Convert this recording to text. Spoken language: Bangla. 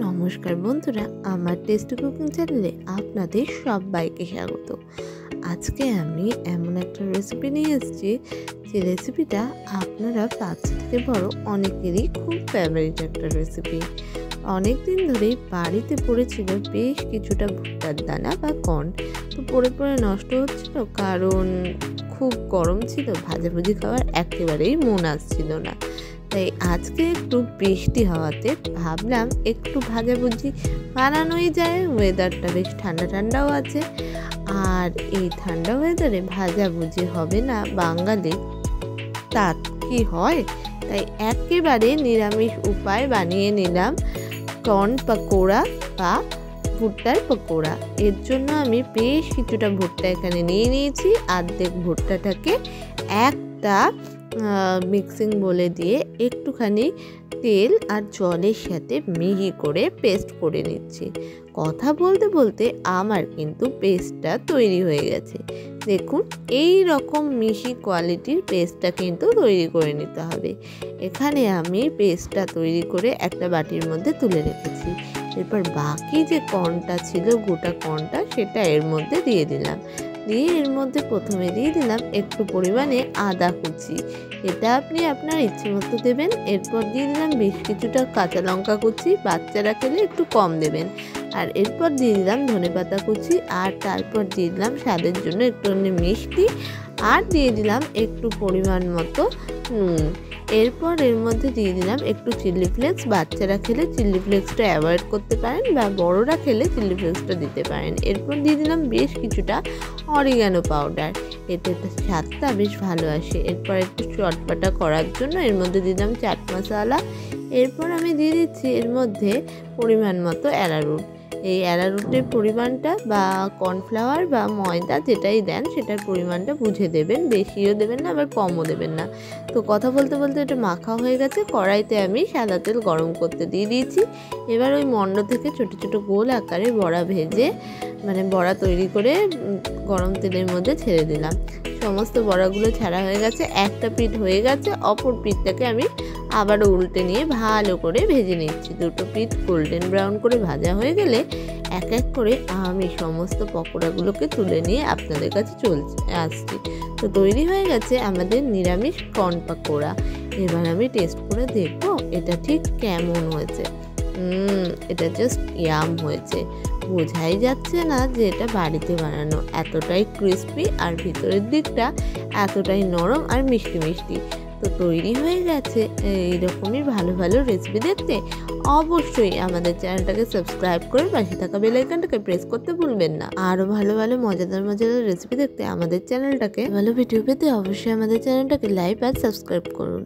নমস্কার বন্ধুরা, আমার টেস্টি কুকিং চ্যানেলে আপনাদের সবাইকে স্বাগত। আজকে আমি এমন একটা রেসিপি নিয়ে এসেছি যে রেসিপিটা আপনারা বাচ্চা থেকে বড় অনেকেরই খুব ফেভারিট একটা রেসিপি। অনেক দিন ধরেই বাড়িতে পড়েছিল বেশ কিছুটা ভুট্টার দানা বা কর্ন, তো পড়ে পড়ে নষ্ট হচ্ছিল কারণ খুব গরম ছিল, ভাজাভুজি খাওয়ার একেবারেই মন আসছিল না। তাই আজকে একটু বৃষ্টি হওয়াতে ভাবলাম একটু ভাজাভুজি বানানোই যায়, ওয়েদারটা বেশ ঠান্ডা ঠান্ডাও আছে। আর এই ঠান্ডা ওয়েদারে ভাজাভুজি হবে না বাঙালি, তা কি হয়? তাই একেবারে নিরামিষ উপায় বানিয়ে নিলাম কর্ন পকোড়া বা ভুট্টার পকোড়া। এর জন্য আমি বেশ কিছুটা ভুট্টা এখানে নিয়ে নিয়েছি। অর্ধেক ভুট্টাটাকে একটা মিক্সিং বলে দিয়ে একটুখানি তেল আর জলের সাথে মিহি করে পেস্ট করে নিচ্ছি। কথা বলতে বলতে আমার কিন্তু পেস্টটা তৈরি হয়ে গেছে। দেখুন, এই রকম মিহি কোয়ালিটির পেস্টটা কিন্তু তৈরি করে নিতে হবে। এখানে আমি পেস্টটা তৈরি করে একটা বাটির মধ্যে তুলে রেখেছি। এরপর বাকি যে কর্নটা ছিল, গোটা কর্নটা, সেটা এর মধ্যে দিয়ে দিলাম। দিয়ে এর মধ্যে প্রথমে দিয়ে দিলাম একটু পরিমাণে আদা কুচি, এটা আপনি আপনার ইচ্ছে মতো দেবেন। এরপর দিয়ে দিলাম বেশ কিছুটা কাঁচা লঙ্কা কুচি, বাচ্চারা খেলে একটু কম দেবেন। আর এরপর দিয়ে দিলাম ধনেপাতা কুচি, আর তারপর দিয়ে দিলাম স্বাদের জন্য একটুখানি মিষ্টি, আর দিয়ে দিলাম একটু পরিমাণ মতো নুন। এরপর এর মধ্যে দিয়ে দিলাম একটু চিলি ফ্লেক্স। বাচ্চারা খেলে চিলি ফ্লেক্সটা অ্যাভয়েড করতে পারেন, বা বড়রা খেলে চিলি ফ্লেক্সটা দিতে পারেন। এরপর দিয়ে দিলাম বেশ কিছুটা অরিগানো পাউডার, এতে স্বাদটা বেশ ভালো আসে। এরপর একটু চটপাটা করার জন্য এর মধ্যে দিলাম চাট মশলা। এরপর আমি দিয়ে দিচ্ছি এর মধ্যে পরিমাণ মতো অ্যারারুট। এই অ্যারারুটের পরিমাণটা বা কর্নফ্লাওয়ার বা ময়দা যেটাই দেন সেটার পরিমাণটা বুঝে দেবেন, বেশিও দেবেন না আবার কমও দেবেন না। তো কথা বলতে বলতে এটা মাখা হয়ে গেছে। কড়াইতে আমি সাদা তেল গরম করতে দিয়ে দিয়েছি। এবার ওই মণ্ড থেকে ছোট ছোট গোল আকারে বড়া ভেজে, বড়া তৈরি করে গরম তেলের মধ্যে ছেড়ে দিলাম। সমস্ত বড়াগুলো ছাড়া হয়ে গেছে, একটা পিঠ হয়ে গেছে, অপর পিঠটাকে আমি আবারও উল্টে নিয়ে ভালো করে ভেজে নিচ্ছি। দুটো পিঠ গোল্ডেন ব্রাউন করে ভাজা হয়ে গেলে এক এক করে আমি সমস্ত পকোড়াগুলোকে তুলে নিয়ে আপনাদের কাছে আসছি। তো তৈরি হয়ে গেছে আমাদের নিরামিষ কর্ন পকোড়া। এবার আমি টেস্ট করে দেখব এটা ঠিক কেমন হয়েছে। এটা জাস্ট ইয়াম হয়েছে, বোঝাই যাচ্ছে না যে এটা বাড়িতে বানানো। এতটাই ক্রিস্পি আর ভিতরের দিকটা এতটাই নরম আর মিষ্টি মিষ্টি। তো তৈরি হয়ে গেছে। এইরকমই ভালো ভালো রেসিপি দেখতে অবশ্যই আমাদের চ্যানেলটাকে সাবস্ক্রাইব করে পাশে থাকা বেল আইকনটাকে প্রেস করতে ভুলবেন না। আরও ভালো ভালো মজাদার মজাদার রেসিপি দেখতে আমাদের চ্যানেলটাকে, ভালো ভিডিও পেতে অবশ্যই আমাদের চ্যানেলটাকে লাইক আর সাবস্ক্রাইব করুন।